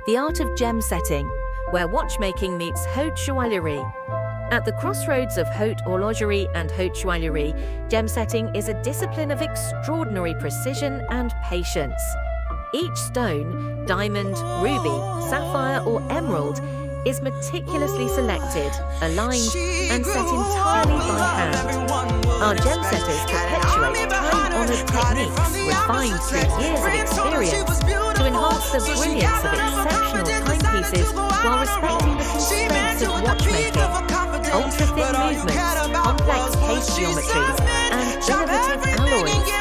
the art of gem setting, where watchmaking meets Haute Joaillerie. At the crossroads of Haute Horlogerie and Haute Joaillerie, gem setting is a discipline of extraordinary precision and patience. Each stone, diamond, ruby, sapphire or emerald, is meticulously selected, aligned and set entirely by hand. Our gemsetters perpetuate time-honoured techniques refined through years of experience to enhance the brilliance of exceptional timepieces while respecting the constraints of watchmaking. Ultra-thin movements, complex case geometries and innovative alloys.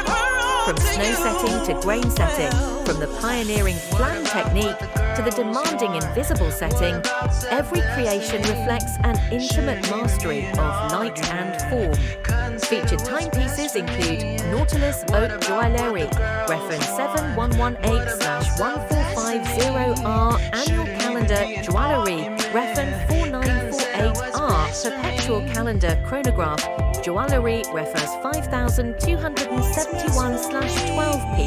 From snow setting to grain setting, from the pioneering Flamme technique to the demanding invisible setting, every creation reflects an intimate mastery of light and form. Featured timepieces include Nautilus Haute Joaillerie, reference 7118/1450R, Annual Calendar Joaillerie, reference 4948R, Perpetual Calendar Chronograph, Joaillerie, reference 5271/12P.